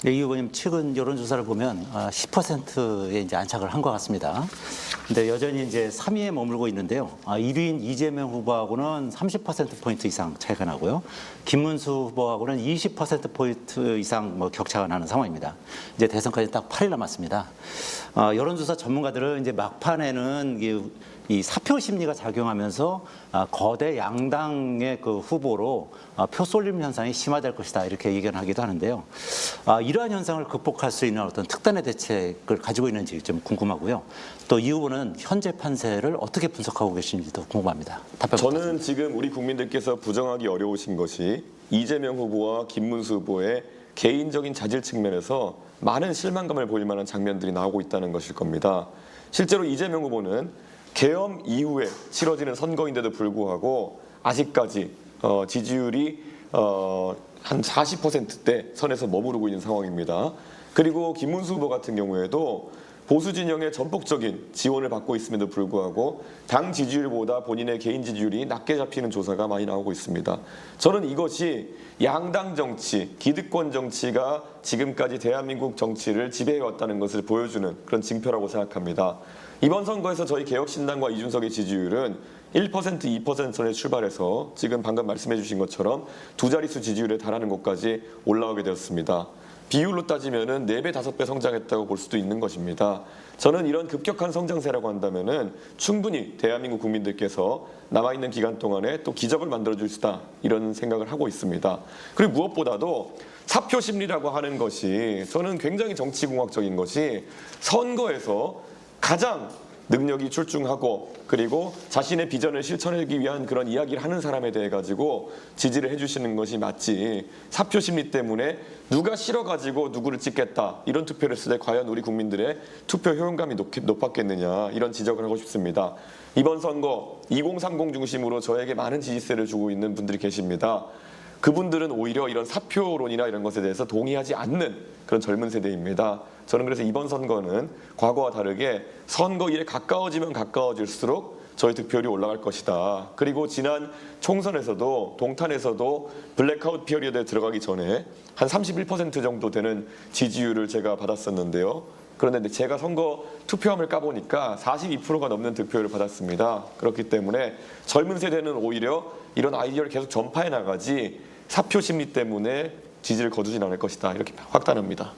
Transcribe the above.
이 의원님 최근 여론조사를 보면 10%에 이제 안착을 한 것 같습니다. 근데 여전히 이제 3위에 머물고 있는데요. 1위인 이재명 후보하고는 30%포인트 이상 차이가 나고요. 김문수 후보하고는 20%포인트 이상 격차가 나는 상황입니다. 이제 대선까지 딱 8일 남았습니다. 여론조사 전문가들은 이제 막판에는 이 사표 심리가 작용하면서 거대 양당의 그 후보로 표 쏠림 현상이 심화될 것이다 이렇게 예견하기도 하는데요. 이러한 현상을 극복할 수 있는 어떤 특단의 대책을 가지고 있는지 좀 궁금하고요. 또 이 후보는 현재 판세를 어떻게 분석하고 계신지도 궁금합니다. 답변 저는 부탁드립니다. 지금 우리 국민들께서 부정하기 어려우신 것이 이재명 후보와 김문수 후보의 개인적인 자질 측면에서 많은 실망감을 보일 만한 장면들이 나오고 있다는 것일 겁니다. 실제로 이재명 후보는 계엄 이후에 치러지는 선거인데도 불구하고 아직까지 지지율이 한 40%대 선에서 머무르고 있는 상황입니다. 그리고 김문수 후보 같은 경우에도 보수 진영의 전폭적인 지원을 받고 있음에도 불구하고 당 지지율보다 본인의 개인 지지율이 낮게 잡히는 조사가 많이 나오고 있습니다. 저는 이것이 양당 정치, 기득권 정치가 지금까지 대한민국 정치를 지배해왔다는 것을 보여주는 그런 징표라고 생각합니다. 이번 선거에서 저희 개혁신당과 이준석의 지지율은 1%, 2% 선에 출발해서 지금 방금 말씀해 주신 것처럼 두 자릿수 지지율에 달하는 곳까지 올라오게 되었습니다. 비율로 따지면은 4배, 5배 성장했다고 볼 수도 있는 것입니다. 저는 이런 급격한 성장세라고 한다면은 충분히 대한민국 국민들께서 남아있는 기간 동안에 또 기적을 만들어줄 수 있다 이런 생각을 하고 있습니다. 그리고 무엇보다도 사표 심리라고 하는 것이 저는 굉장히 정치공학적인 것이 선거에서 가장 능력이 출중하고 그리고 자신의 비전을 실천하기 위한 그런 이야기를 하는 사람에 대해 가지고 지지를 해주시는 것이 맞지 사표 심리 때문에 누가 싫어가지고 누구를 찍겠다 이런 투표를 했을 때 과연 우리 국민들의 투표 효용감이 높았겠느냐 이런 지적을 하고 싶습니다. 이번 선거 2030 중심으로 저에게 많은 지지세를 주고 있는 분들이 계십니다. 그분들은 오히려 이런 사표론이나 이런 것에 대해서 동의하지 않는 그런 젊은 세대입니다. 저는 그래서 이번 선거는 과거와 다르게 선거일에 가까워지면 가까워질수록 저희 득표율이 올라갈 것이다. 그리고 지난 총선에서도 동탄에서도 블랙아웃 피어리어드에 들어가기 전에 한 31% 정도 되는 지지율을 제가 받았었는데요. 그런데 제가 선거 투표함을 까보니까 42%가 넘는 득표율을 받았습니다. 그렇기 때문에 젊은 세대는 오히려 이런 아이디어를 계속 전파해 나가지 사표 심리 때문에 지지를 거두진 않을 것이다. 이렇게 확단합니다.